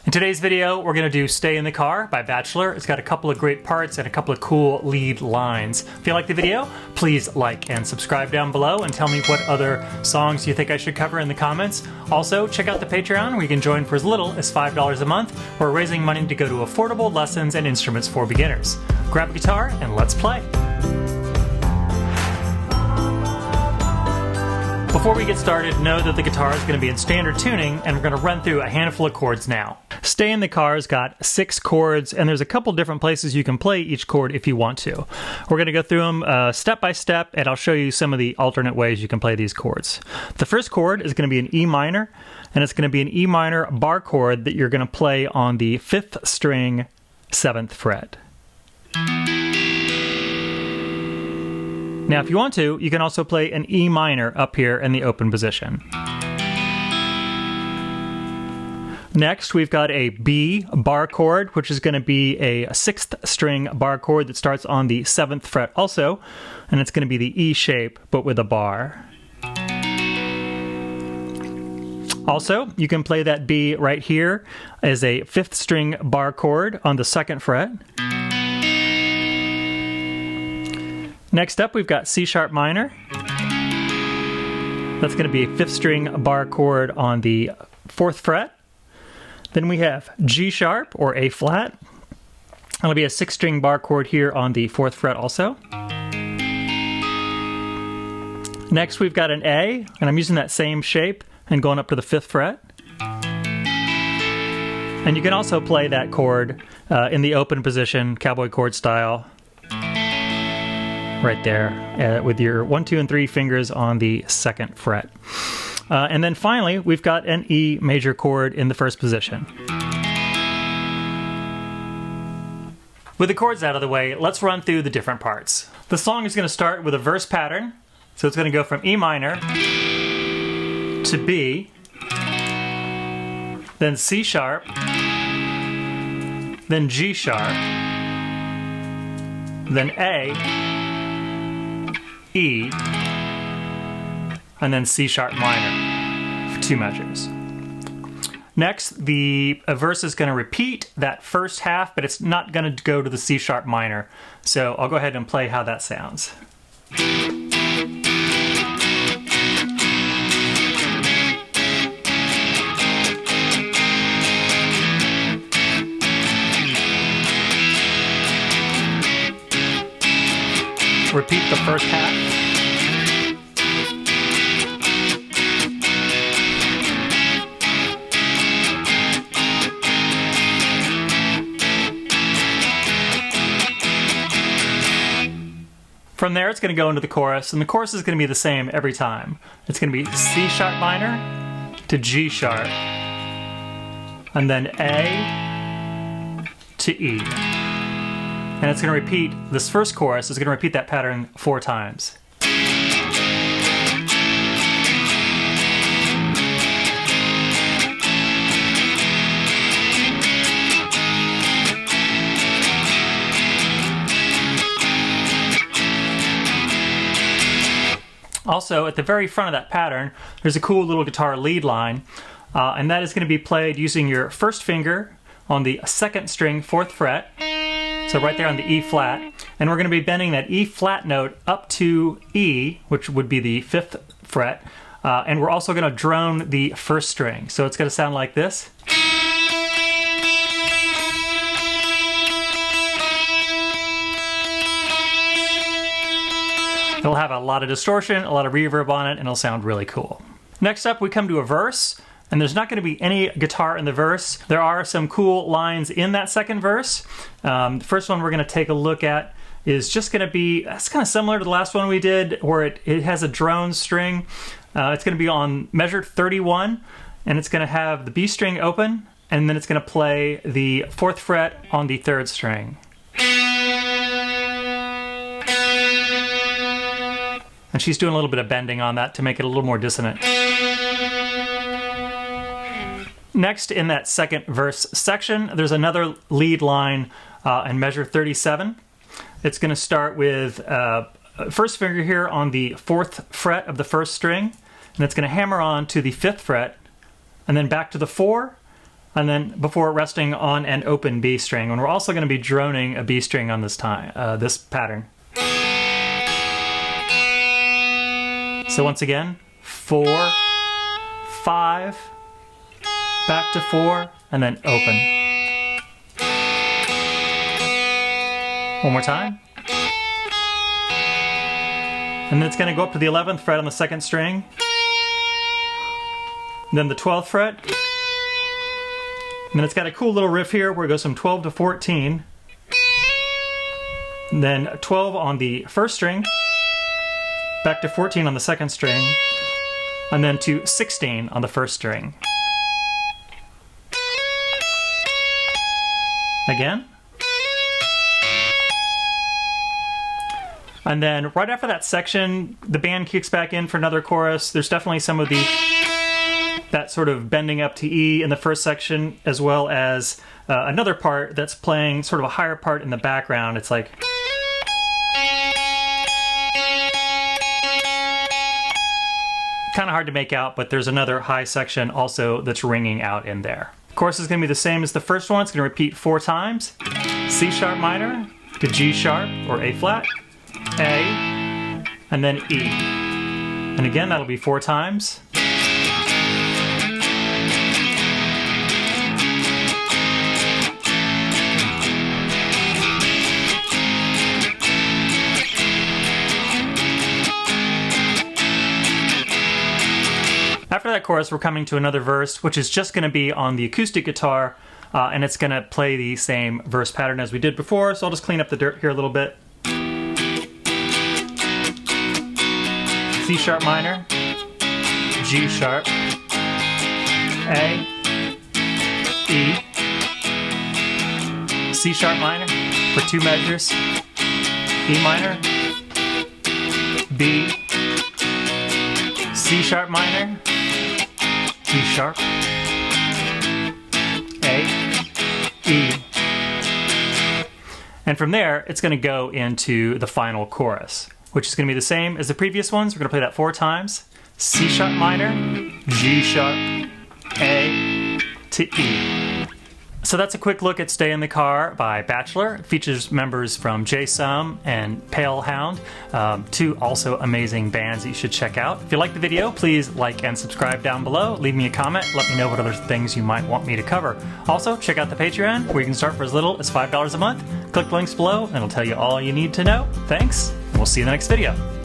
In today's video, we're going to do Stay in the Car by Bachelor. It's got a couple of great parts and a couple of cool lead lines. If you like the video, please like and subscribe down below and tell me what other songs you think I should cover in the comments. Also, check out the Patreon where you can join for as little as $5 a month. We're raising money to go to affordable lessons and instruments for beginners. Grab a guitar and let's play. Before we get started, know that the guitar is going to be in standard tuning, and we're going to run through a handful of chords now. Stay in the Car's got 6 chords, and there's a couple different places you can play each chord if you want to. We're going to go through them step by step, and I'll show you some of the alternate ways you can play these chords. The first chord is going to be an E minor, and it's going to be an E minor bar chord that you're going to play on the 5th string, 7th fret. Now, if you want to, you can also play an E minor up here in the open position. Next, we've got a B bar chord, which is going to be a 6th string bar chord that starts on the 7th fret also, and it's going to be the E shape, but with a bar. Also, you can play that B right here as a 5th string bar chord on the 2nd fret. Next up, we've got C sharp minor. That's going to be a 5th string bar chord on the 4th fret. Then we have G sharp or A flat. That'll be a 6th string bar chord here on the 4th fret also. Next, we've got an A, and I'm using that same shape and going up to the 5th fret. And you can also play that chord in the open position, cowboy chord style. Right there, with your 1, 2, and 3 fingers on the 2nd fret. And then finally, we've got an E major chord in the 1st position. With the chords out of the way, let's run through the different parts. The song is going to start with a verse pattern. So it's going to go from E minor to B, then C sharp, then G sharp, then A, E, and then C sharp minor for 2 measures. Next, the verse is going to repeat that first half, but it's not going to go to the C sharp minor. So I'll go ahead and play how that sounds. Repeat the first half. From there, it's going to go into the chorus, and the chorus is going to be the same every time. It's going to be C sharp minor to G sharp, and then A to E. And it's going to repeat, this first chorus is going to repeat that pattern 4 times. Also, at the very front of that pattern, there's a cool little guitar lead line, and that is going to be played using your first finger on the 2nd string, 4th fret. So right there on the E flat, and we're going to be bending that E flat note up to E, which would be the 5th fret, and we're also going to drone the 1st string. So it's going to sound like this. It'll have a lot of distortion, a lot of reverb on it, and it'll sound really cool. Next up, we come to a verse. And there's not going to be any guitar in the verse. There are some cool lines in that 2nd verse. The first one we're going to take a look at is just going to be, that's kind of similar to the last one we did, where it has a drone string. It's going to be on measure 31, and it's going to have the B string open, and then it's going to play the 4th fret on the 3rd string. And she's doing a little bit of bending on that to make it a little more dissonant. Next, in that 2nd verse section, there's another lead line in measure 37. It's going to start with first finger here on the 4th fret of the 1st string, and it's going to hammer on to the 5th fret, and then back to the 4, and then before resting on an open B string. And we're also going to be droning a B string on this pattern. So once again, 4, 5, back to 4, and then open. One more time. And then it's going to go up to the 11th fret on the 2nd string. Then the 12th fret. And then it's got a cool little riff here where it goes from 12 to 14. And then 12 on the 1st string. Back to 14 on the 2nd string. And then to 16 on the 1st string. Again. And then right after that section, the band kicks back in for another chorus. There's definitely some of that sort of bending up to E in the first section, as well as another part that's playing sort of a higher part in the background. It's like... kind of hard to make out, but there's another high section also that's ringing out in there. Chorus is going to be the same as the first one. It's going to repeat 4 times. C sharp minor to G sharp or A flat, A, and then E. And again, that'll be 4 times. After that chorus, we're coming to another verse, which is just going to be on the acoustic guitar, and it's going to play the same verse pattern as we did before, so I'll just clean up the dirt here a little bit. C sharp minor, G sharp, A, E, C sharp minor for 2 measures, E minor, B, C sharp minor, G sharp, A, E. And from there, it's going to go into the final chorus, which is going to be the same as the previous ones. We're going to play that 4 times. C sharp minor, G sharp, A to E. So that's a quick look at Stay in the Car by Bachelor. It features members from J Sum and Pale Hound, 2 also amazing bands that you should check out. If you like the video, please like and subscribe down below. Leave me a comment. Let me know what other things you might want me to cover. Also, check out the Patreon, where you can start for as little as $5 a month. Click the links below, and it'll tell you all you need to know. Thanks, and we'll see you in the next video.